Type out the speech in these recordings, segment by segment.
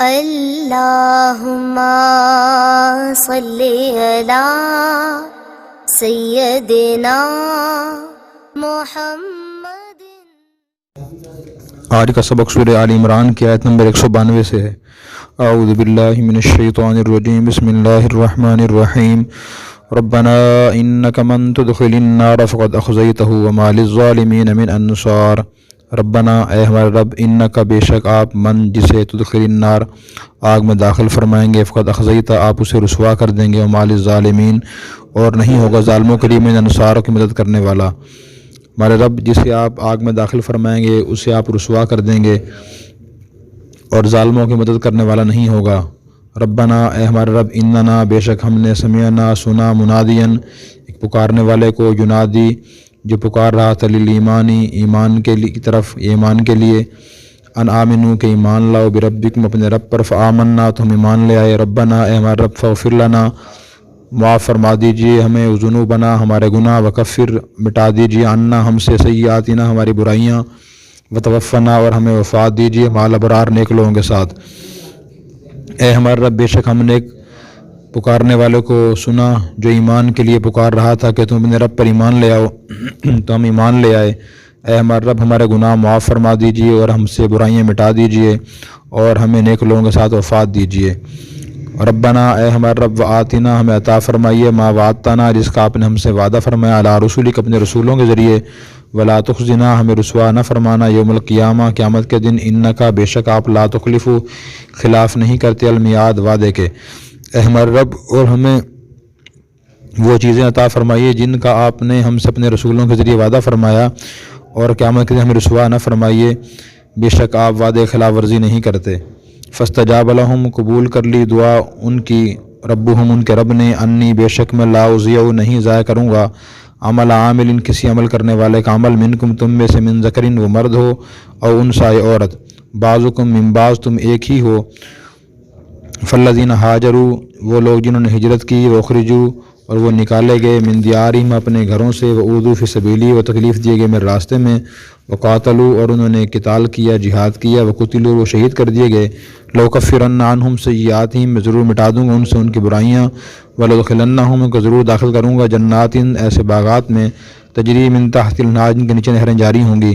اللہم صلی علی سیدنا محمد۔ آج کا سبق سورہ آل عمران کی آیت نمبر 192 سے ہے۔ اعوذ باللہ من الشیطان الرجیم، بسم اللہ الرحمن الرحیم۔ ربنا انک من تدخل النار فقد اخزیتہ وما للظالمین من انصار۔ ربنا اے ہمارے رب، انکا بے شک آپ، من جسے تدخل النار آگ میں داخل فرمائیں گے، فقد اخزیتہ آپ اسے رسوا کر دیں گے، وما للظالمین اور نہیں ہوگا ظالموں کے لیے من انصار کی مدد کرنے والا۔ ہمارے رب جسے آپ آگ میں داخل فرمائیں گے اسے آپ رسوا کر دیں گے اور ظالموں کی مدد کرنے والا نہیں ہوگا۔ ربنا اے ہمارے رب، اننا بے شک ہم نے سمعنا سنا، منادین ایک پکارنے والے کو، ینادی جو پکار رہا تھا، للایمانی ایمان کے لیے کی طرف، ایمان کے لیے، ان آمنو کہ ایمان لاؤ، بربکم اپنے رب پر، فآمنا تو ہم ایمان لے آئے۔ ربنا اے ہمارے رب، فاغفر لنا معاف فرما دیجئے ہمیں، ذنوبنا ہمارے گناہ، وکفر مٹا دیجئے، عنا ہم سے، سیئاتنا ہماری برائیاں، وتوفنا اور ہمیں وفات دیجئے مع الابرار نیک لوگوں کے ساتھ۔ اے ہمارے رب، بے شک ہم نے ایک پکارنے والوں کو سنا جو ایمان کے لیے پکار رہا تھا کہ تم اپنے رب پر ایمان لے آؤ، تو ہم ایمان لے آئے۔ اے ہمارے رب، ہمارے گناہ معاف فرما دیجئے اور ہم سے برائیاں مٹا دیجئے اور ہمیں نیک لوگوں کے ساتھ وفات دیجئے۔ ربنا اے ہمارے رب، وآتنا ہمیں عطا فرمائیے، ما وعدتنا جس کا آپ نے ہم سے وعدہ فرمایا، علی رسولک اپنے رسولوں کے ذریعے، ولا تخزنا ہمیں رسوا نہ فرمانا، یوم القیامہ قیامت کے دن، انکا بے شک آپ، لا تخلف خلاف نہیں کرتے، المیعاد وعدے کے۔ اے ہمارے رب، اور ہمیں وہ چیزیں عطا فرمائیے جن کا آپ نے ہم سے اپنے رسولوں کے ذریعے وعدہ فرمایا، اور قیامت کے دن ہمیں رسوا نہ فرمائیے، بے شک آپ وعدے خلاف ورزی نہیں کرتے۔ فاستجاب لہم قبول کر لی دعا ان کی، ربہم ان کے رب نے، انی بے شک میں، لا اضیع نہیں ضائع کروں گا، عمل عامل کسی عمل کرنے والے کا عمل، منکم تم میں سے، من ذکرین وہ مرد ہو، او انثی عورت، بعضکم من بعض تم ایک ہی ہو، فالذین ہاجروا وہ لوگ جنہوں نے ہجرت کی، واخرجوا اور وہ نکالے گئے، من دیارہم اپنے گھروں سے، واوذوا فی سبیلی وہ تکلیف دیے گئے میرے راستے میں، وقاتلوا اور انہوں نے قتال کیا، جہاد کیا، وقتلوا وہ شہید کر دیے گئے، لأکفرن عنہم سیئاتہم میں ضرور مٹا دوں گا ان سے ان کی برائیاں، ولادخلنہم ان کو ضرور داخل کروں گا، جنات ایسے باغات میں، تجری من تحت الانہار جن کے نیچے نہریں جاری ہوں گی،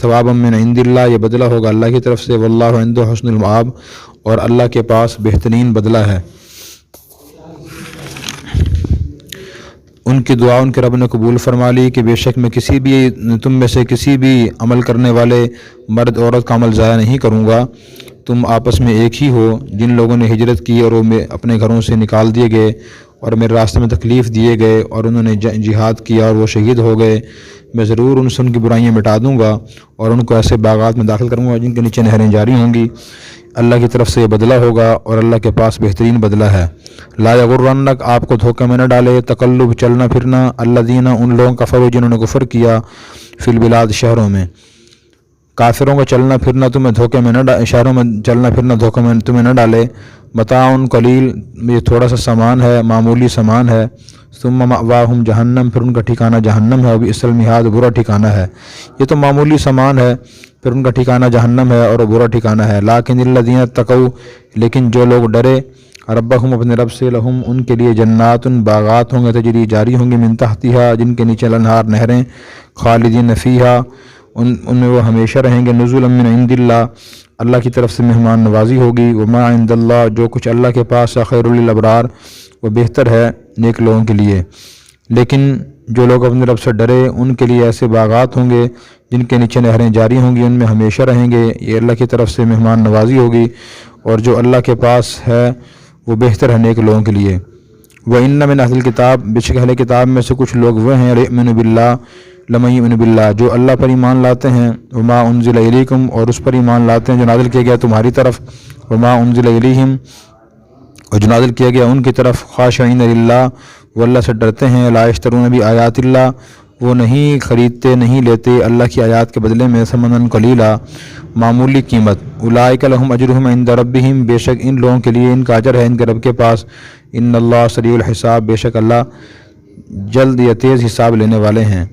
ثوابا من عند اللہ یہ بدلہ ہوگا اللہ کی طرف سے، واللہ عنده حسن المآب اور اللہ کے پاس بہترین بدلہ ہے۔ ان کی دعا ان کے رب نے قبول فرما لی کہ بے شک میں تم میں سے کسی بھی عمل کرنے والے مرد عورت کا عمل ضائع نہیں کروں گا، تم آپس میں ایک ہی ہو، جن لوگوں نے ہجرت کی اور وہ اپنے گھروں سے نکال دیے گئے اور میرے راستے میں تکلیف دیے گئے اور انہوں نے جہاد کیا اور وہ شہید ہو گئے، میں ضرور ان سے ان کی برائیاں مٹا دوں گا اور ان کو ایسے باغات میں داخل کروں گا جن کے نیچے نہریں جاری ہوں گی، اللہ کی طرف سے یہ بدلہ ہوگا اور اللہ کے پاس بہترین بدلہ ہے۔ لا یغرنک آپ کو دھوکے میں نہ ڈالے، تقلب چلنا پھرنا، الذین ان لوگوں کفروا جنہوں نے کفر کیا، فی البلاد شہروں میں، کافروں کا چلنا پھرنا تمہیں دھوکے میں نہ شہروں میں چلنا پھرنا دھوکے میں تمہیں نہ ڈالے، متاع قلیل یہ تھوڑا سا سامان ہے، معمولی سامان ہے، ثم مأواہم جہنم پھر ان کا ٹھکانہ جہنم ہے، وبئس المہاد برا ٹھکانہ ہے۔ یہ تو معمولی سامان ہے، پھر ان کا ٹھکانہ جہنم ہے اور برا ٹھکانہ ہے۔ لیکن الذین اتقوا لیکن جو لوگ ڈرے، ربہم اپنے رب سے، لہم ان کے لیے جنات باغات ہوں گے، تجری جاری ہوں گے، من تحتہا جن کے نیچے الانہار نہریں، خالدین فیہا ان میں وہ ہمیشہ رہیں گے، نزلا من عند اللہ اللہ کی طرف سے مہمان نوازی ہوگی، وما عند اللہ جو کچھ اللہ کے پاس خیر للابرار وہ بہتر ہے نیک لوگوں کے لیے۔ لیکن جو لوگ اپنے رب سے ڈرے ان کے لیے ایسے باغات ہوں گے جن کے نیچے نہریں جاری ہوں گی، ان میں ہمیشہ رہیں گے، یہ اللہ کی طرف سے مہمان نوازی ہوگی، اور جو اللہ کے پاس ہے وہ بہتر ہے نیک لوگوں کے لیے۔ وَإِنَّ مِنْ أَهْلِ الْكِتَابِ بے شک اہل کتاب میں سے کچھ لوگ وہ ہیں، لَيُؤْمِنُ بِاللَّهِ لَمَن يُؤْمِنُ بِاللَّهِ جو اللہ پر ایمان لاتے ہیں، وَمَا أُنزِلَ إِلَيْكُمْ اور اس پر ایمان لاتے ہیں جو نازل کیا گیا تمہاری طرف، وَمَا أُنزِلَ إِلَيْهِمْ اور جو نازل کیا گیا ان کی طرف، خاشعین للہ وہ اللہ سے ڈرتے ہیں، لا یشترون بآیات اللہ وہ نہیں خریدتے نہیں لیتے اللہ کی آیات کے بدلے میں، ثمنا قلیلا معمولی قیمت، اولئک لہم اجرہم عند ربہم بے شک ان لوگوں کے لیے ان کا اجر ہے ان کے رب کے پاس، ان اللہ سریع الحساب بے شک اللہ جلد یا تیز حساب لینے والے ہیں۔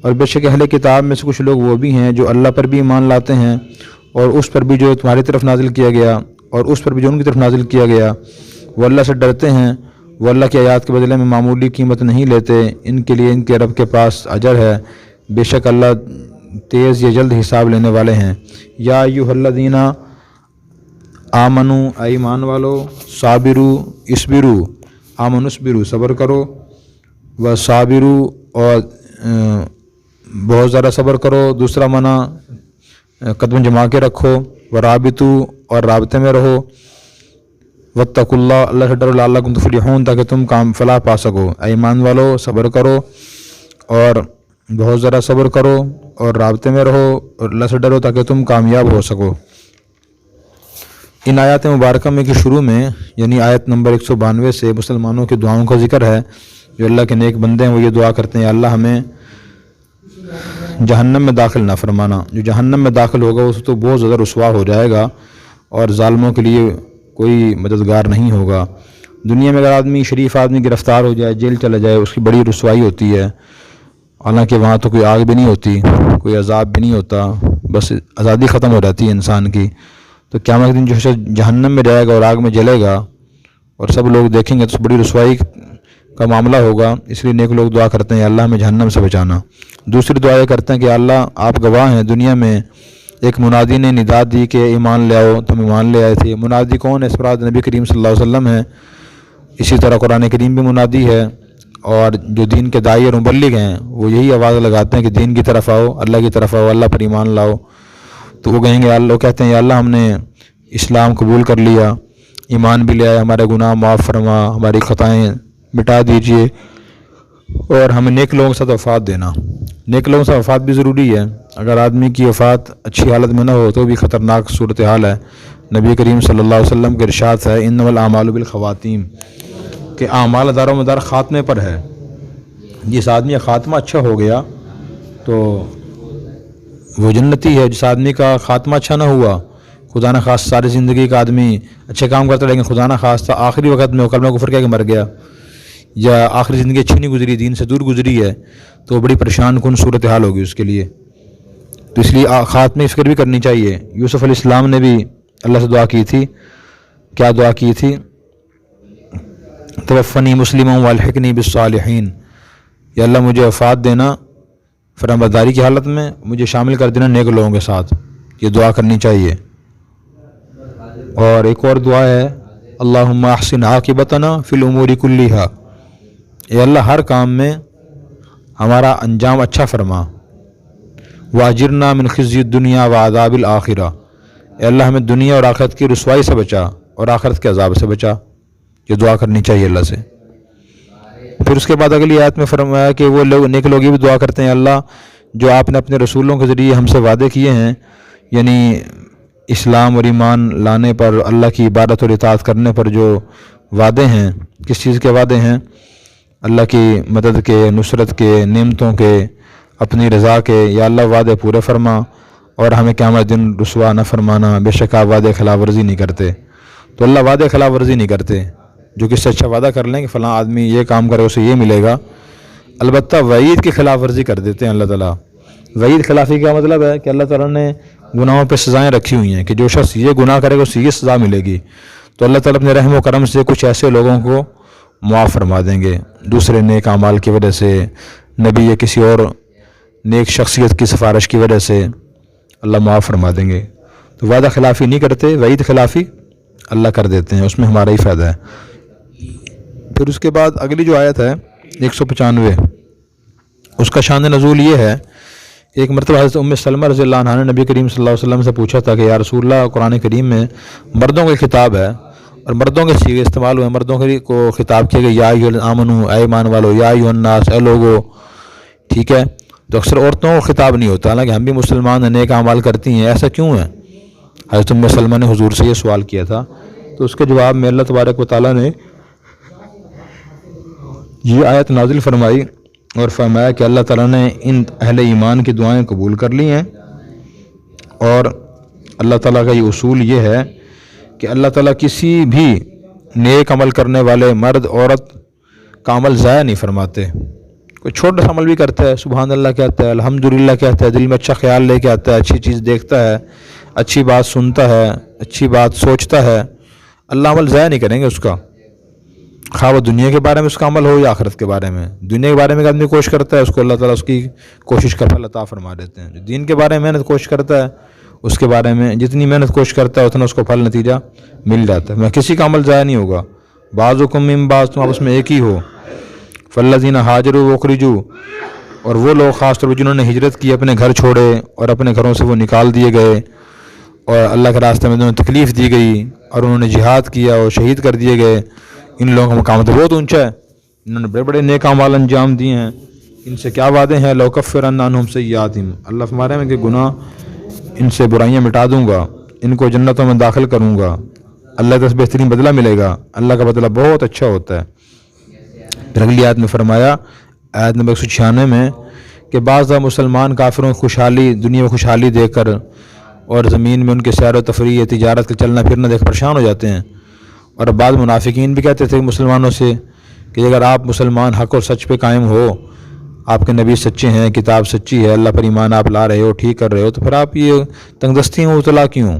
اور بے شک اہل کتاب میں سے کچھ لوگ وہ بھی ہیں جو اللہ پر بھی ایمان لاتے ہیں اور اس پر بھی جو تمہاری طرف نازل کیا گیا، اور اس پر بھی جو ان کی طرف نازل کیا گیا، وہ اللہ سے ڈرتے ہیں، وہ اللہ کی آیات کے بدلے میں معمولی قیمت نہیں لیتے، ان کے لیے ان کے رب کے پاس اجر ہے، بے شک اللہ تیز یا جلد حساب لینے والے ہیں۔ یا ایھا الذین آمنو، اے ایمان والو، صابرو اسبرو، آمنو اسبرو صبر کرو، و صابرو اور بہت زیادہ صبر کرو، دوسرا منع قدم جما کے رکھو، و رابطو اور رابطے میں رہو، واتقوا اللہ، اللہ سے ڈرو، لعلکم تفلحون تاکہ تم کام فلاح پا سکو۔ اے ایمان والو صبر کرو اور بہت ذرا صبر کرو اور رابطے میں رہو اور اللہ سے ڈرو تاکہ تم کامیاب ہو سکو۔ ان آیات مبارکہ میں کے شروع میں یعنی آیت نمبر 192 سے مسلمانوں کی دعاؤں کا ذکر ہے۔ جو اللہ کے نیک بندے ہیں وہ یہ دعا کرتے ہیں، اللہ ہمیں جہنم میں داخل نہ فرمانا، جو جہنم میں داخل ہوگا اس تو بہت زیادہ رسوا ہو جائے گا اور ظالموں کے لیے کوئی مددگار نہیں ہوگا۔ دنیا میں اگر آدمی شریف آدمی گرفتار ہو جائے، جیل چلا جائے، اس کی بڑی رسوائی ہوتی ہے، حالانکہ وہاں تو کوئی آگ بھی نہیں ہوتی، کوئی عذاب بھی نہیں ہوتا، بس آزادی ختم ہو جاتی ہے انسان کی۔ تو قیامت کے دن جو شخص جہنم میں جائے گا اور آگ میں جلے گا اور سب لوگ دیکھیں گے تو بڑی رسوائی کا معاملہ ہوگا، اس لیے نیک لوگ دعا کرتے ہیں اللہ ہمیں جہنم سے بچانا۔ دوسری دعا یہ کرتے ہیں کہ اللہ آپ گواہ ہیں، دنیا میں ایک منادی نے ندا دی کہ ایمان لے آؤ، تم ایمان لے آئے تھے۔ منادی کون ہے؟ اس مراد نبی کریم صلی اللہ علیہ وسلم ہے۔ اسی طرح قرآن کریم بھی منادی ہے، اور جو دین کے داعی اور مبلغ ہیں وہ یہی آواز لگاتے ہیں کہ دین کی طرف آؤ، اللہ کی طرف آؤ، اللہ پر ایمان لاؤ۔ تو وہ کہیں گے، اللہ کہتے ہیں یا اللہ ہم نے اسلام قبول کر لیا، ایمان بھی لے آئے، ہمارے گناہ معاف فرما، ہماری خطائیں مٹا دیجئے اور ہمیں نیک لوگوں کے ساتھ وفات دینا۔ نیک لوگوں سے وفات بھی ضروری ہے، اگر آدمی کی وفات اچھی حالت میں نہ ہو تو بھی خطرناک صورتحال ہے۔ نبی کریم صلی اللہ علیہ وسلم کے ارشاد ہے انما الاعمال بالخواتیم، کہ اعمال دار و مدار خاتمے پر ہے۔ جس آدمی کا خاتمہ اچھا ہو گیا تو وہ جنتی ہے، جس آدمی کا خاتمہ اچھا نہ ہوا، خدا نہ خواستہ ساری زندگی کا آدمی اچھے کام کرتا لیکن خدا نہ خواستہ آخری وقت میں وہ کلمہ کفر کہہ کے مر گیا، یا آخری زندگی اچھی نہیں گزری، دین سے دور گزری ہے، تو بڑی پریشان کن صورتحال ہوگی اس کے لیے۔ تو اس لیے خاتمے کی فکر بھی کرنی چاہیے۔ یوسف علیہ السلام نے بھی اللہ سے دعا کی تھی، کیا دعا کی تھی؟ توفنی مسلما والحقنی بالصالحین، یا اللہ مجھے وفات دینا فرمانبرداری کی حالت میں، مجھے شامل کر دینا نیک لوگوں کے ساتھ، یہ دعا کرنی چاہیے۔ اور ایک اور دعا ہے اللہم احسن عاقبتنا فی الامور کلیہا، اے اللہ ہر کام میں ہمارا انجام اچھا فرما، واجرنا من خزی الدنیا وعذاب الآخرہ، اے اللہ ہمیں دنیا اور آخرت کی رسوائی سے بچا اور آخرت کے عذاب سے بچا، یہ دعا کرنی چاہیے اللہ سے۔ پھر اس کے بعد اگلی آیت میں فرمایا کہ وہ لوگ نیک لوگ یہ بھی دعا کرتے ہیں اللہ جو آپ نے اپنے رسولوں کے ذریعے ہم سے وعدے کیے ہیں، یعنی اسلام اور ایمان لانے پر، اللہ کی عبادت اور اطاعت کرنے پر جو وعدے ہیں، کس چیز کے وعدے ہیں؟ اللہ کی مدد کے، نصرت کے، نعمتوں کے، اپنی رضا کے، یا اللہ وعدے پورے فرما اور ہمیں قیامت دن رسوا نہ فرمانا، بے شک آپ وعدے خلاف ورزی نہیں کرتے۔ تو اللہ وعدے خلاف ورزی نہیں کرتے، جو کس سے اچھا وعدہ کر لیں کہ فلاں آدمی یہ کام کرے اسے یہ ملے گا، البتہ وعید کی خلاف ورزی کر دیتے ہیں اللہ تعالیٰ۔ وعید خلافی کا مطلب ہے کہ اللہ تعالیٰ نے گناہوں پہ سزائیں رکھی ہوئی ہیں کہ جو شخص یہ گناہ کرے گا اسے یہ سزا ملے گی، تو اللہ تعالیٰ اپنے رحم و کرم سے کچھ ایسے لوگوں کو معاف فرما دیں گے، دوسرے نیک اعمال کی وجہ سے، نبی یا کسی اور نیک شخصیت کی سفارش کی وجہ سے اللہ معاف فرما دیں گے۔ تو وعدہ خلافی نہیں کرتے، وعید خلافی اللہ کر دیتے ہیں، اس میں ہمارا ہی فائدہ ہے۔ پھر اس کے بعد اگلی جو آیت ہے 195، اس کا شان نزول یہ ہے، ایک مرتبہ حضرت ام سلمہ رضی اللہ عنہ نے نبی کریم صلی اللہ علیہ وسلم سے پوچھا تھا کہ یا رسول اللہ، قرآن کریم میں مردوں کا خطاب ہے اور مردوں کے صیغے استعمال ہوئے، مردوں کو خطاب کیا گیا یا ایھا الآمنو، اے ایمان والو، یا ایھا الناس، اے لوگو، ٹھیک ہے؟ تو اکثر عورتوں کو خطاب نہیں ہوتا، حالانکہ ہم بھی مسلمان ہیں، نیک اعمال کرتی ہیں، ایسا کیوں ہے؟ حضرت ام سلمہ نے حضور سے یہ سوال کیا تھا، تو اس کے جواب میں اللہ تبارک و تعالیٰ نے یہ آیت نازل فرمائی اور فرمایا کہ اللہ تعالیٰ نے ان اہل ایمان کی دعائیں قبول کر لی ہیں، اور اللہ تعالیٰ کا یہ اصول یہ ہے کہ اللہ تعالیٰ کسی بھی نیک عمل کرنے والے مرد عورت کا عمل ضائع نہیں فرماتے۔ کوئی چھوٹا سا عمل بھی کرتا ہے، سبحان اللہ کہتا ہے، الحمدللہ کہتا ہے، دل میں اچھا خیال لے کے آتا ہے، اچھی چیز دیکھتا ہے، اچھی بات سنتا ہے، اچھی بات سوچتا ہے، اللہ عمل ضائع نہیں کریں گے اس کا، خواہ وہ دنیا کے بارے میں اس کا عمل ہو یا آخرت کے بارے میں۔ دنیا کے بارے میں ایک آدمی کوشش کرتا ہے، اس کو اللہ تعالیٰ اس کی کوشش کا پھل عطا فرما دیتے ہیں۔ جو دین کے بارے میں محنت کوشش کرتا ہے، اس کے بارے میں جتنی محنت کوشش کرتا ہے اتنا اس کو پھل نتیجہ مل جاتا ہے۔ میں کسی کا عمل ضائع نہیں ہوگا۔ بعضکم من بعض، تم آپس میں ایک ہی ہو۔ فالذین ہاجروا واخرجوا، اور وہ لوگ خاص طور پر جنہوں نے ہجرت کی، اپنے گھر چھوڑے اور اپنے گھروں سے وہ نکال دیے گئے اور اللہ کے راستے میں انہیں تکلیف دی گئی اور انہوں نے جہاد کیا اور شہید کر دیے گئے، ان لوگوں کا مقام تو بہت اونچا ہے، انہوں نے بڑے بڑے نیک اعمال انجام دیے ہیں۔ ان سے کیا وعدے ہیں؟ لَأُكَفِّرَنَّ عَنْهُمْ سَيِّئَاتِهِمْ، اللہ فرما رہے ہیں کہ گناہ ان سے برائیاں مٹا دوں گا، ان کو جنتوں میں داخل کروں گا، اللہ کا بہترین بدلہ ملے گا، اللہ کا بدلہ بہت اچھا ہوتا ہے۔ پھر اگلی آیت میں فرمایا، آیت نمبر 196 میں، کہ بعض مسلمان کافروں کی خوشحالی، دنیا میں خوشحالی دیکھ کر اور زمین میں ان کے سیر و تفریح، تجارت کا چلنا پھرنا دیکھ پریشان ہو جاتے ہیں۔ اور بعض منافقین بھی کہتے تھے مسلمانوں سے کہ اگر آپ مسلمان حق اور سچ پہ قائم ہو، آپ کے نبی سچے ہیں، کتاب سچی ہے، اللہ پر ایمان آپ لا رہے ہو، ٹھیک کر رہے ہو، تو پھر آپ یہ تنگ دستی میں مبتلا کیوں ہو؟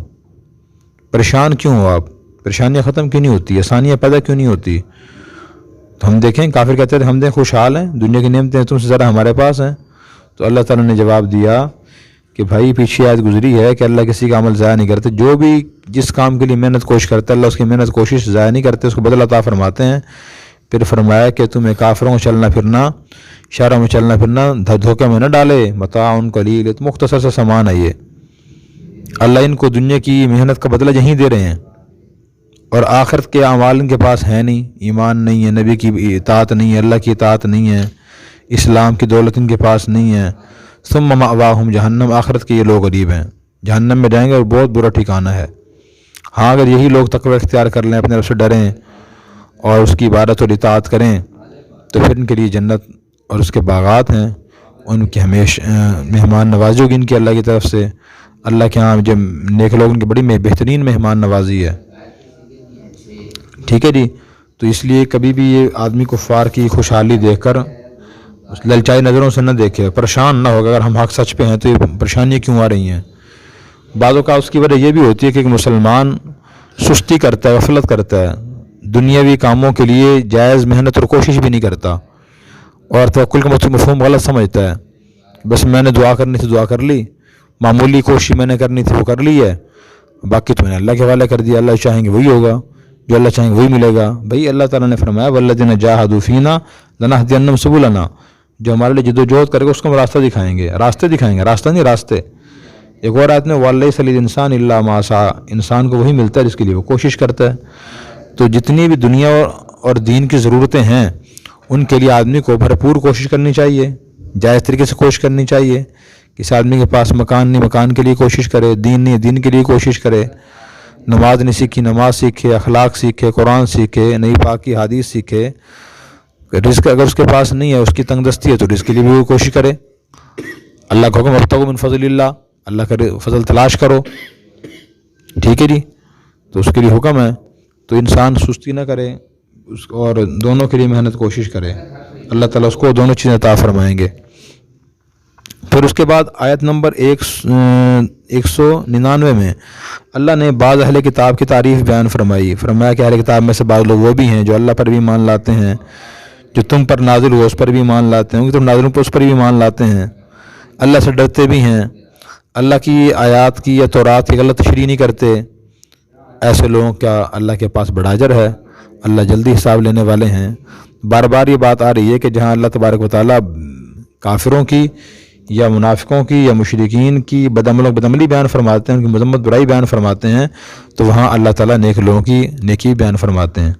پریشان کیوں ہو آپ؟ پریشانیاں ختم کیوں نہیں ہوتی؟ آسانیاں پیدا کیوں نہیں ہوتی؟ تو ہم دیکھیں، کافر کہتے تھے ہم دیکھ خوشحال ہیں، دنیا کی نعمتیں تم سے ذرا ہمارے پاس ہیں۔ تو اللہ تعالیٰ نے جواب دیا کہ بھائی پیچھے آیت گزری ہے کہ اللہ کسی کا عمل ضائع نہیں کرتے، جو بھی جس کام کے لیے محنت کوشش کرتا ہے اللہ اس کی محنت کوشش ضائع نہیں کرتے، اس کو بدلہ عطا فرماتے ہیں۔ پھر فرمایا کہ تمہیں کافروں میں چلنا پھرنا، شہروں میں چلنا پھرنا دھوکے میں نہ ڈالے، متاع قلیل، تو مختصر سا سامان ہے یہ، اللہ ان کو دنیا کی محنت کا بدلہ یہیں دے رہے ہیں، اور آخرت کے اعمال ان کے پاس ہے نہیں، ایمان نہیں ہے، نبی کی اطاعت نہیں ہے، اللہ کی اطاعت نہیں ہے، اسلام کی دولت ان کے پاس نہیں ہے۔ ثم مأواہم جہنم، آخرت کے یہ لوگ غریب ہیں، جہنم میں جائیں گے اور بہت برا ٹھکانہ ہے۔ ہاں اگر یہی لوگ تقوی اختیار کر لیں، اپنے رب سے ڈریں اور اس کی عبادت اور اطاعت کریں، تو پھر ان کے لیے جنت اور اس کے باغات ہیں، ان کی ہمیشہ مہمان نوازی ہوگی ان کی اللہ کی طرف سے۔ اللہ کے ہاں جب نیک لوگ ان کی بڑی بہترین مہمان نوازی ہے، ٹھیک ہے جی۔ تو اس لیے کبھی بھی یہ آدمی کفار کی خوشحالی دیکھ کر للچائی نظروں سے نہ دیکھے، پریشان نہ ہوگا۔ اگر ہم حق سچ پہ ہیں تو یہ پریشانیاں کیوں آ رہی ہیں؟ بعض اوقات اس کی وجہ یہ بھی ہوتی ہے کہ ایک مسلمان سستی کرتا ہے، غفلت کرتا ہے، دنیاوی کاموں کے لیے جائز محنت اور کوشش بھی نہیں کرتا، اور توکل کا مفہوم غلط سمجھتا ہے۔ بس میں نے دعا کرنی تھی دعا کر لی، معمولی کوشش میں نے کرنی تھی وہ کر لی ہے، باقی تو میں نے اللہ کے حوالے کر دیا، اللہ چاہیں گے وہی ہوگا، جو اللہ چاہیں گے وہی ملے گا۔ بھئی اللہ تعالیٰ نے فرمایا والذین جاہدوا فینا لنہدینہم سبلنا، جو ہمارے لیے جد و جہد کرے گا اس کو ہم راستہ دکھائیں گے، راستے دکھائیں گے، راستہ نہیں راستے۔ ایک اور آیت میں وَلَيْسَ لِلْإِنسَانِ إِلَّا مَا سَعَىٰ، انسان کو وہی ملتا ہے جس کے لیے وہ کوشش کرتا ہے۔ تو جتنی بھی دنیا اور دین کی ضرورتیں ہیں ان کے لیے آدمی کو بھرپور کوشش کرنی چاہیے، جائز طریقے سے کوشش کرنی چاہیے۔ کسی آدمی کے پاس مکان نہیں، مکان کے لیے کوشش کرے، دین نہیں، دین کے لیے کوشش کرے، نماز نہیں سیکھی نماز سیکھے، اخلاق سیکھے، قرآن سیکھے، نئی پاک کی حدیث سیکھے۔ رزق اگر اس کے پاس نہیں ہے، اس کی تنگ دستی ہے، تو رزق کے لیے بھی وہ کوشش کرے۔ اللہ کا حکم ابتغوا من فضل اللہ، اللہ کا فضل تلاش کرو، ٹھیک ہے جی۔ تو اس کے لیے حکم ہے، تو انسان سستی نہ کرے اور دونوں کے لیے محنت کوشش کرے، اللہ تعالیٰ اس کو دونوں چیزیں عطا فرمائیں گے۔ پھر اس کے بعد آیت نمبر 199 میں اللہ نے بعض اہل کتاب کی تعریف بیان فرمائی، فرمایا کہ اہل کتاب میں سے بعض لوگ وہ بھی ہیں جو اللہ پر بھی ایمان لاتے ہیں، جو تم پر نازل ہو اس پر بھی ایمان لاتے ہیں، تم نازل ہو اس پر بھی ایمان لاتے ہیں، اللہ سے ڈرتے بھی ہیں، اللہ کی آیات کی یا تورات کی غلط تشریح نہیں کرتے۔ ایسے لوگوں کا اللہ کے پاس بڑا اجر ہے، اللہ جلدی حساب لینے والے ہیں۔ بار بار یہ بات آ رہی ہے کہ جہاں اللہ تبارک و تعالیٰ کافروں کی یا منافقوں کی یا مشرکین کی بدعملی بیان فرماتے ہیں، ان کی مذمت برائی بیان فرماتے ہیں، تو وہاں اللہ تعالیٰ نیک لوگوں کی نیکی بیان فرماتے ہیں۔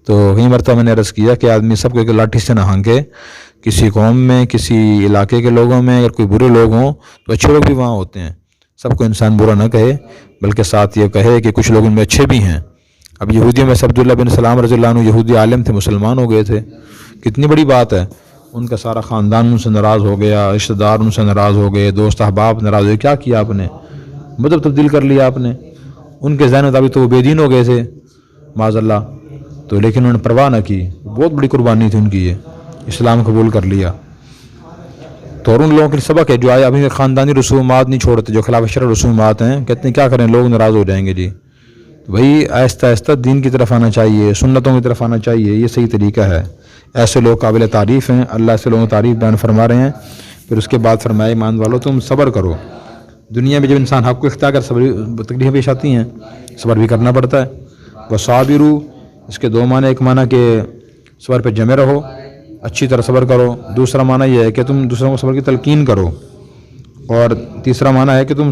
تو کئی مرتبہ میں نے عرض کیا کہ آدمی سب کو ایک لاٹھی سے نہ ہانکے، کسی قوم میں کسی علاقے کے لوگوں میں اگر کوئی برے لوگ ہوں تو اچھے لوگ بھی وہاں ہوتے ہیں، سب کو انسان برا نہ کہے، بلکہ ساتھ یہ کہے کہ کچھ لوگ ان میں اچھے بھی ہیں۔ اب یہودیوں میں سے عبداللہ بن سلام رضی اللہ عنہ یہودی عالم تھے، مسلمان ہو گئے تھے، کتنی بڑی بات ہے۔ ان کا سارا خاندان ان سے ناراض ہو گیا، رشتہ دار ان سے ناراض ہو گئے، دوست احباب ناراض ہوئے، کیا کیا آپ نے؟ مذہب تبدیل کر لیا آپ نے۔ ان کے ذہن مطابق تو وہ بے دین ہو گئے تھے معاذ اللہ، تو لیکن انہوں نے پرواہ نہ کی، بہت بڑی قربانی تھی ان کی، یہ اسلام قبول کر لیا۔ تو اور ان لوگوں کے لیے سبق ہے جو آئے ابھی خاندانی رسومات نہیں چھوڑتے، جو خلاف شرع رسومات ہیں، کہتے ہیں کیا کریں لوگ ناراض ہو جائیں گے جی. تو بھائی آہستہ آہستہ دین کی طرف آنا چاہیے، سنتوں کی طرف آنا چاہیے، یہ صحیح طریقہ ہے. ایسے لوگ قابل تعریف ہیں، اللہ ایسے لوگوں کی تعریف بیان فرما رہے ہیں. پھر اس کے بعد فرمایا ایمان والو تم صبر کرو. دنیا میں جب انسان حق کو اختیار کر صبر تکلیفیں پیش آتی ہیں، صبر بھی کرنا پڑتا ہے. وصابروا، اس کے دو معنی، ایک معنی کہ صبر پہ جمے رہو، اچھی طرح صبر کرو. دوسرا معنی یہ ہے کہ تم دوسروں کو صبر کی تلقین کرو. اور تیسرا معنی ہے کہ تم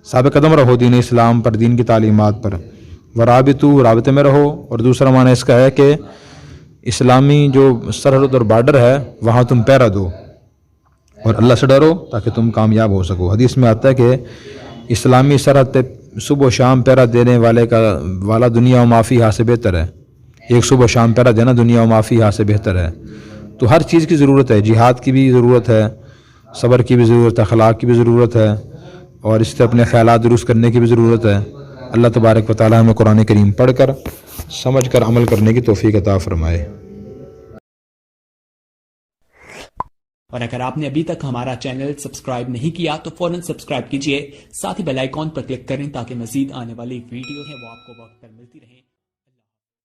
ثابت قدم رہو دین اسلام پر، دین کی تعلیمات پر. ورابطو، رابطے میں رہو. اور دوسرا معنی اس کا ہے کہ اسلامی جو سرحد اور بارڈر ہے وہاں تم پہرا دو اور اللہ سے ڈرو تاکہ تم کامیاب ہو سکو. حدیث میں آتا ہے کہ اسلامی سرحد پہ صبح و شام پہرا دینے والا دنیا و معافی یہاں سے بہتر ہے. ایک صبح و شام پہرا دینا دنیا و معافی یہاں سے بہتر ہے. تو ہر چیز کی ضرورت ہے، جہاد کی بھی ضرورت ہے، صبر کی بھی ضرورت ہے، اخلاق کی بھی ضرورت ہے، اور اس سے اپنے خیالات درست کرنے کی بھی ضرورت ہے. اللہ تبارک و تعالی ہمیں قرآن کریم پڑھ کر سمجھ کر عمل کرنے کی توفیق عطا فرمائے. اور اگر آپ نے ابھی تک ہمارا چینل سبسکرائب نہیں کیا تو فوراً سبسکرائب کیجئے، ساتھ ہی بیل آئیکن پر کلک کریں تاکہ مزید آنے والی ویڈیو ہیں وہ آپ کو وقت پر ملتی رہیں.